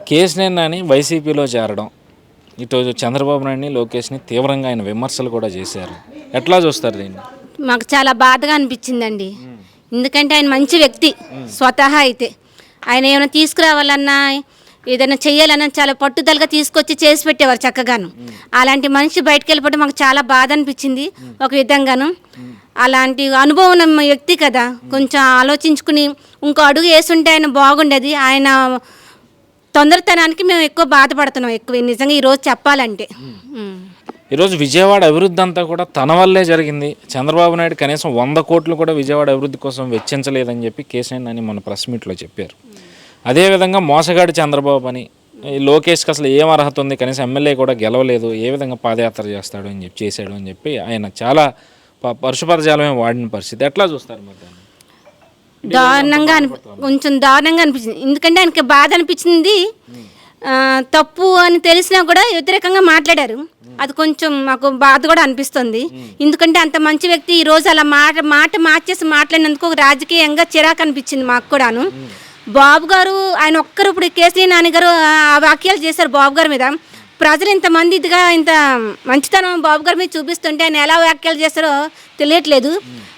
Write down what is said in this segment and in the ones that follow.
కేసీఆర్ నాని వైసీపీలో చేరడం, ఇటు చంద్రబాబు నాయుడిని లోకేష్ని తీవ్రంగా ఆయన విమర్శలు కూడా చేశారు. ఎట్లా చూస్తారు దీన్ని? మాకు చాలా బాధగా అనిపించిందండి. ఎందుకంటే ఆయన మంచి వ్యక్తి స్వతహా. అయితే ఆయన ఏమైనా తీసుకురావాలన్నా ఏదైనా చెయ్యాలన్నా చాలా పట్టుదలగా తీసుకొచ్చి చేసి పెట్టేవారు చక్కగాను. అలాంటి మనిషి బయటకు వెళ్ళిపోతే మాకు చాలా బాధ అనిపించింది ఒక విధంగాను. అలాంటి అనుభవం ఉన్న వ్యక్తి కదా, కొంచెం ఆలోచించుకుని ఇంకో అడుగు వేసుంటే ఆయన బాగుండేది. ఆయన తొందరతనానికి మేము ఎక్కువ బాధపడుతున్నాం ఎక్కువ నిజంగా ఈరోజు చెప్పాలంటే. ఈరోజు విజయవాడ అభివృద్ధి అంతా కూడా తన వల్లే జరిగింది. చంద్రబాబు నాయుడు కనీసం 100 కోట్లు కూడా విజయవాడ అభివృద్ధి కోసం వెచ్చించలేదని చెప్పి కేసీఆర్ నాని మొన్న ప్రెస్ మీట్లో చెప్పారు. అదేవిధంగా మోసగాడి చంద్రబాబు అని, లోకేష్కి అసలు ఏం అర్హత ఉంది, కనీసం ఎమ్మెల్యే కూడా గెలవలేదు, ఏ విధంగా పాదయాత్ర చేస్తాడు అని చెప్పి చేశాడు అని చెప్పి ఆయన చాలా పరుషపదజాలమే వాడిన పరిస్థితి. ఎట్లా చూస్తారు మరి దాన్ని? కొంచెం దారుణంగా అనిపించింది. ఎందుకంటే ఆయనకి బాధ అనిపించింది. తప్పు అని తెలిసినా కూడా వ్యతిరేకంగా మాట్లాడారు. అది కొంచెం మాకు బాధ కూడా అనిపిస్తుంది. ఎందుకంటే అంత మంచి వ్యక్తి ఈరోజు అలా మాట మార్చేసి మాట్లాడినందుకు రాజకీయంగా చిరాకు అనిపించింది మాకు కూడాను. బాబు గారు ఆయన ఒక్కరు ఇప్పుడు కేసీఆర్ నాని గారు ఆ వ్యాఖ్యలు చేశారు బాబు గారి మీద. ప్రజలు ఇంతమంది ఇదిగా ఇంత మంచితనం బాబు గారి మీద చూపిస్తుంటే ఆయన ఎలా వ్యాఖ్యలు చేస్తారో తెలియట్లేదు.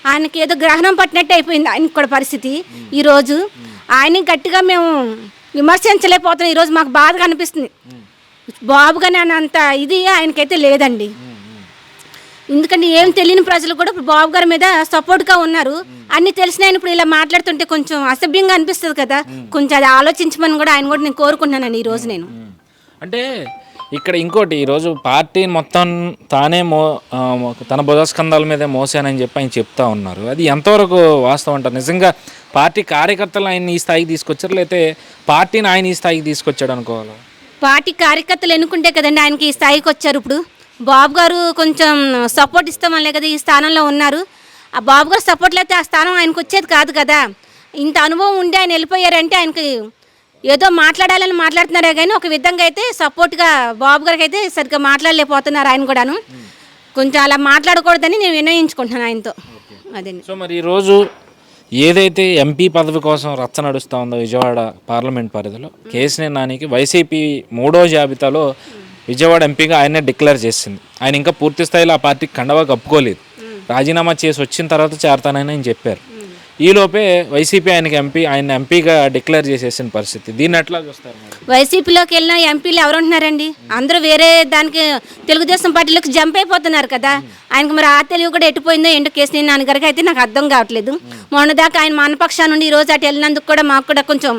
ఆయనకి ఏదో గ్రహణం పట్టినట్టు అయిపోయింది ఆయనకి కూడా పరిస్థితి. ఈరోజు ఆయన్ని గట్టిగా మేము విమర్శించలేకపోతున్నాం. ఈరోజు మాకు బాధగా అనిపిస్తుంది. బాబు గాని అంత ఇది ఆయనకైతే లేదండి. ఎందుకంటే ఏం తెలియని ప్రజలు కూడా ఇప్పుడు బాబు గారి మీద సపోర్ట్గా ఉన్నారు. అన్ని తెలిసిన ఆయన ఇప్పుడు ఇలా మాట్లాడుతుంటే కొంచెం అసభ్యంగా అనిపిస్తుంది కదా. కొంచెం అది ఆలోచించమని కూడా ఆయన కూడా నేను కోరుకుంటున్నానండి ఈరోజు. నేను అంటే ఇక్కడ ఇంకోటి, ఈరోజు పార్టీని మొత్తం తానే తన భుజస్కంధాల మీదే మోసానని చెప్పి ఆయన చెప్తా ఉన్నారు. అది ఎంతవరకు వాస్తవం అంటారు? నిజంగా పార్టీ కార్యకర్తలు ఆయన ఈ స్థాయికి తీసుకొచ్చారు, లేకపోతే పార్టీని ఆయన ఈ స్థాయికి తీసుకొచ్చాడు అనుకోవాలి? పార్టీ కార్యకర్తలు ఎన్నుకుంటే కదండి ఆయనకి ఈ స్థాయికి వచ్చారు. ఇప్పుడు బాబు గారు కొంచెం సపోర్ట్ ఇస్తామనిలే కదా ఈ స్థానంలో ఉన్నారు. ఆ బాబు గారు సపోర్ట్ లేకపోతే ఆ స్థానం ఆయనకు వచ్చేది కాదు కదా. ఇంత అనుభవం ఉండి ఆయన వెళ్ళిపోయారంటే ఆయనకి ఏదో మాట్లాడాలని మాట్లాడుతున్నారే కానీ ఒక విధంగా అయితే సపోర్ట్గా బాబు గారికి అయితే సరిగ్గా మాట్లాడలేకపోతున్నారు ఆయన కూడాను. కొంచెం అలా మాట్లాడకూడదని నేను వినయించుకుంటున్నాను ఆయనతో. అదే. సో మరి ఈరోజు ఏదైతే ఎంపీ పదవి కోసం రచ్చ నడుస్తూ ఉందో విజయవాడ పార్లమెంట్ పరిధిలో, కేసీఆర్ నానికి వైసీపీ 3వ జాబితాలో విజయవాడ ఎంపీగా ఆయనే డిక్లేర్ చేసింది. ఆయన ఇంకా పూర్తి స్థాయిలో ఆ పార్టీకి కండవా కప్పుకోలేదు. రాజీనామా చేసి వచ్చిన తర్వాత చేరతానని ఆయన చెప్పారు. ఈలోపే వైసీపీ ఆయన ఎంపీగా డిక్లేర్ చేసేసిన పరిస్థితి. దీన్ని ఎట్లా చూస్తారు? వైసీపీలోకి వెళ్ళిన ఎంపీలు ఎవరు ఉంటున్నారండి? అందరూ వేరే దానికి తెలుగుదేశం పార్టీలోకి జంప్ అయిపోతున్నారు కదా. ఆయనకు మరి ఆ తెలివి కూడా ఎట్టిపోయిందో ఏంటో కేసీఆర్ నాన్నగారికి అయితే నాకు అర్థం కావట్లేదు. మొన్నదాకా ఆయన మనపక్షాన్ని నుండి ఈరోజు అటు వెళ్ళినందుకు కూడా మాకు కూడా కొంచెం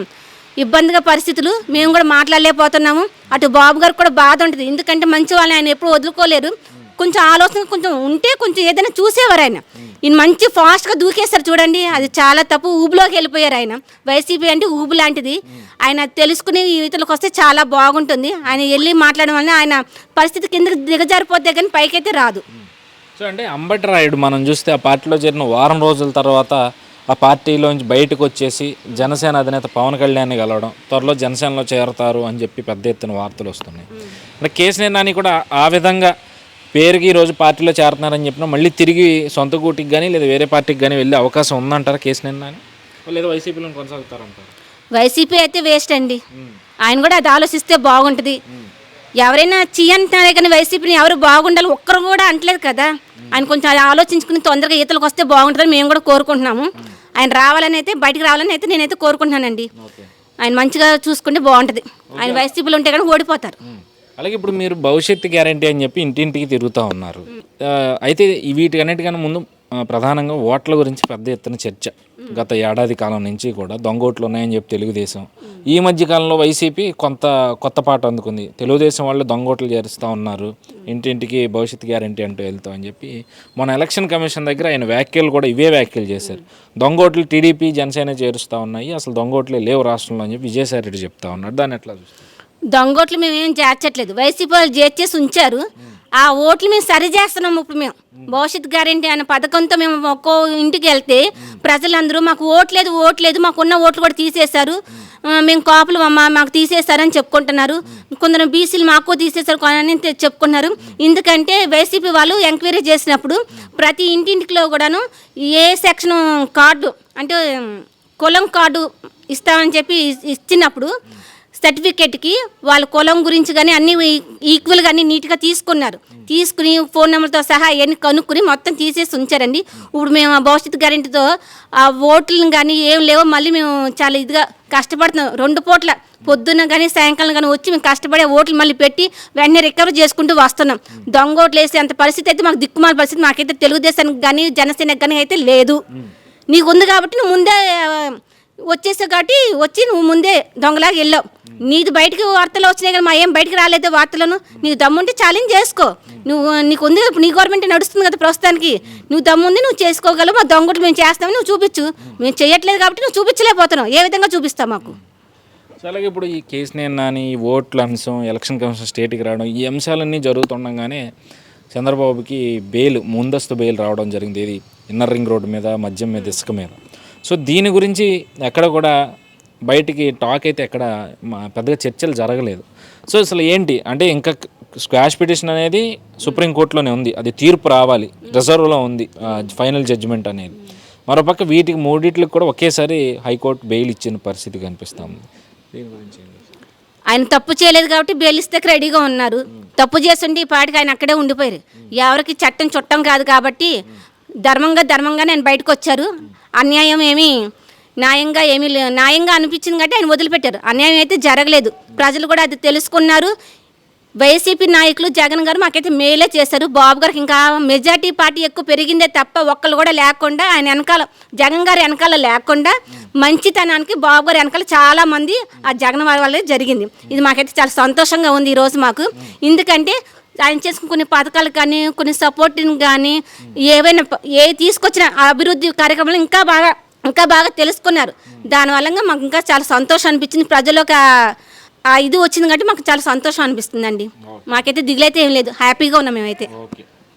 ఇబ్బందిగా పరిస్థితులు, మేము కూడా మాట్లాడలేకపోతున్నాము. అటు బాబు గారికి కూడా బాధ ఉంటుంది. ఎందుకంటే మంచి వాళ్ళని ఆయన ఎప్పుడు వదులుకోలేరు. కొంచెం ఆలోచన కొంచెం ఉంటే కొంచెం ఏదైనా చూసేవారు. ఆయన ఈయన మంచి ఫాస్ట్గా దూకేస్తారు చూడండి, అది చాలా తప్పు. ఊబులోకి వెళ్ళిపోయారు ఆయన. వైసీపీ అంటే ఊబు లాంటిది. ఆయన తెలుసుకుని ఇతరులకు వస్తే చాలా బాగుంటుంది. ఆయన వెళ్ళి మాట్లాడడం వల్ల ఆయన పరిస్థితి కిందకి దిగజారిపోతే కానీ పైకైతే రాదు. సో అంటే అంబటి రాయుడు మనం చూస్తే ఆ పార్టీలో చేరిన వారం రోజుల తర్వాత ఆ పార్టీలోంచి బయటకు వచ్చేసి జనసేన అధినేత పవన్ కళ్యాణ్ని కలవడం, త్వరలో జనసేనలో చేరతారు అని చెప్పి పెద్ద ఎత్తున వార్తలు వస్తున్నాయి. అంటే కేసీఆర్ నాని కూడా ఆ విధంగా పేరుకి ఈరోజు పార్టీలో చేరుతున్నారని చెప్పినా మళ్ళీ తిరిగి సొంత గూటికి కానీ లేదా వేరే పార్టీకి కానీ వెళ్ళే అవకాశం ఉందంటారా కేసీఆర్ నాని? లేదా వైసీపీలో కొనసాగుతారంటారు? వైసీపీ అయితే వేస్ట్ అండి. ఆయన కూడా అది ఆలోచిస్తే బాగుంటుంది. ఎవరైనా అంటున్నారే కానీ వైసీపీని ఎవరు బాగుండాలి ఒక్కరు కూడా అంటలేదు కదా. ఆయన కొంచెం అది ఆలోచించుకుని తొందరగా ఈతలకు వస్తే బాగుంటుందని మేము కూడా కోరుకుంటున్నాము. ఆయన రావాలని అయితే బయటకు రావాలని అయితే నేనైతే కోరుకుంటున్నానండి. ఆయన మంచిగా చూసుకుంటే బాగుంటుంది. ఆయన వైసీపీలో ఉంటే కానీ ఓడిపోతారు. అలాగే ఇప్పుడు మీరు భవిష్యత్తు గ్యారంటీ అని చెప్పి ఇంటింటికి తిరుగుతూ ఉన్నారు. అయితే వీటికన్నిటికన్నా ముందు ప్రధానంగా ఓట్ల గురించి పెద్ద ఎత్తున చర్చ గత ఏడాది కాలం నుంచి కూడా. దొంగ ఓట్లు ఉన్నాయని చెప్పి తెలుగుదేశం, ఈ మధ్యకాలంలో వైసీపీ కొత్త పాట అందుకుంది. తెలుగుదేశం వాళ్ళు దొంగ ఓట్లు చేరుస్తూ ఉన్నారు, ఇంటింటికి భవిష్యత్తు గ్యారంటీ అంటూ వెళ్తాం అని చెప్పి మన ఎలక్షన్ కమిషన్ దగ్గర ఆయన వ్యాఖ్యలు కూడా ఇవే వ్యాఖ్యలు చేశారు. దొంగ ఓట్లు టీడీపీ జనసేన చేరుస్తూ ఉన్నాయి, అసలు దొంగ ఓట్లే లేవు రాష్ట్రంలో అని చెప్పి విజయసాయి రెడ్డి చెప్తా ఉన్నాడు. దాన్ని ఎట్లా చూస్తారు? దొంగోట్లు మేమేం చేర్చట్లేదు, వైసీపీ వాళ్ళు చేర్చేసి ఉంచారు. ఆ ఓట్లు మేము సరి చేస్తున్నాము. ఇప్పుడు మేము భవిష్యత్ గ్యారెంటీ అనే పథకంతో మేము ఒక్కో ఇంటికి వెళ్తే ప్రజలందరూ మాకు ఓట్లేదు మాకున్న ఓట్లు కూడా తీసేశారు, మేము కాపులు మాకు తీసేశారని చెప్పుకుంటున్నారు. కొందరు బీసీలు మాకు తీసేశారు అని చెప్పుకున్నారు. ఎందుకంటే వైసీపీ వాళ్ళు ఎంక్వైరీ చేసినప్పుడు ప్రతి ఇంటింటిలో కూడాను ఏ సెక్షన్ కార్డు అంటే కులం కార్డు ఇస్తామని చెప్పి ఇచ్చినప్పుడు సర్టిఫికేట్కి వాళ్ళ కులం గురించి కానీ అన్ని ఈక్వల్గా అన్ని నీట్గా తీసుకున్నారు. తీసుకుని ఫోన్ నెంబర్తో సహా అవన్నీ కనుక్కుని మొత్తం తీసేసి ఉంచారండి. ఇప్పుడు మేము ఆ భవిష్యత్తు గ్యారెంటీతో ఆ ఓట్లను కానీ ఏం లేవో మళ్ళీ మేము చాలా ఇదిగా కష్టపడుతున్నాం. 2 పూట్ల పొద్దున్న కానీ సాయంకాలం కానీ వచ్చి మేము కష్టపడే ఓట్లు మళ్ళీ పెట్టి వెంటనే రికవర్ చేసుకుంటూ వస్తున్నాం. దొంగ ఓట్లు వేసే అంత పరిస్థితి అయితే మాకు దిక్కుమాల పరిస్థితి మాకైతే తెలుగుదేశానికి కానీ జనసేనకి కానీ అయితే లేదు. నీకు ఉంది కాబట్టి నువ్వు ముందే వచ్చేసావు కాబట్టి వచ్చి నువ్వు ముందే దొంగలాగా వెళ్ళావు. నీది బయటికి వార్తలు వచ్చినాయి కదా, మా ఏం బయటికి రాలేదు వార్తలను. నీకు దమ్ముంటే ఛాలెంజ్ చేసుకో. నీకు ఉంది, నీ గవర్నమెంట్ నడుస్తుంది కదా ప్రస్తుతానికి. నువ్వు దమ్ముంది, నువ్వు చేసుకోగలవు. మా దొంగటి మేము చేస్తామని నువ్వు చూపించు. మేము చేయట్లేదు కాబట్టి నువ్వు చూపించలేకపోతున్నావు. ఏ విధంగా చూపిస్తావు మాకు? అలాగే ఇప్పుడు ఈ కేసునేని నాని, ఈ ఓట్ల అంశం, ఎలక్షన్ కమిషన్ స్టేట్కి రావడం, ఈ అంశాలన్నీ జరుగుతుండగానే చంద్రబాబుకి ముందస్తు బెయిల్ రావడం జరిగింది. ఇది ఇన్నర్ రింగ్ రోడ్డు మీద, మద్యం మీద, ఇసుక మీద. సో దీని గురించి ఎక్కడ కూడా బయటికి టాక్ అయితే ఎక్కడ పెద్దగా చర్చలు జరగలేదు. సో అసలు ఏంటి అంటే ఇంకా స్క్వాష్ పిటిషన్ అనేది సుప్రీంకోర్టులోనే ఉంది, అది తీర్పు రావాలి, రిజర్వ్లో ఉంది ఫైనల్ జడ్జిమెంట్ అనేది. మరోపక్క వీటికి మూడిట్లకు కూడా ఒకేసారి హైకోర్టు బెయిల్ ఇచ్చిన పరిస్థితి కనిపిస్తుంది. దీని గురించి ఆయన తప్పు చేయలేదు కాబట్టి బెయిల్ ఇస్తే రెడీగా ఉన్నారు. తప్పు చేస్తుంటే ఈ పాటికి ఆయన అక్కడే ఉండిపోయారు. ఎవరికి చట్టం చుట్టం కాదు కాబట్టి ధర్మంగానే ఆయన బయటకు వచ్చారు. అన్యాయం ఏమీ న్యాయంగా అనిపించింది కాబట్టి ఆయన వదిలిపెట్టారు. అన్యాయం అయితే జరగలేదు. ప్రజలు కూడా అది తెలుసుకున్నారు. వైసీపీ నాయకులు జగన్ గారు మాకైతే మేలే చేశారు. బాబు గారికి ఇంకా మెజార్టీ పార్టీ ఎక్కువ పెరిగిందే తప్ప ఒక్కళ్ళు కూడా లేకుండా, ఆయన వెనకాల జగన్ గారి వెనకాల లేకుండా మంచితనానికి బాబు గారి వెనకాల చాలామంది ఆ జగన్ వారి వల్లే జరిగింది. ఇది మాకైతే చాలా సంతోషంగా ఉంది ఈరోజు మాకు. ఎందుకంటే ఆయన చేసుకున్న కొన్ని పథకాలు కానీ, కొన్ని సపోర్టింగ్ కానీ, ఏవైనా తీసుకొచ్చిన అభివృద్ధి కార్యక్రమాలు ఇంకా బాగా తెలుసుకున్నారు. దానివల్ల మాకు ఇంకా చాలా సంతోషం అనిపించింది. ప్రజలకు ఇది వచ్చింది కాబట్టి మాకు చాలా సంతోషం అనిపిస్తుందండి. మాకైతే దిగులైతే ఏం లేదు, హ్యాపీగా ఉన్నాం మేమైతే. ఓకే.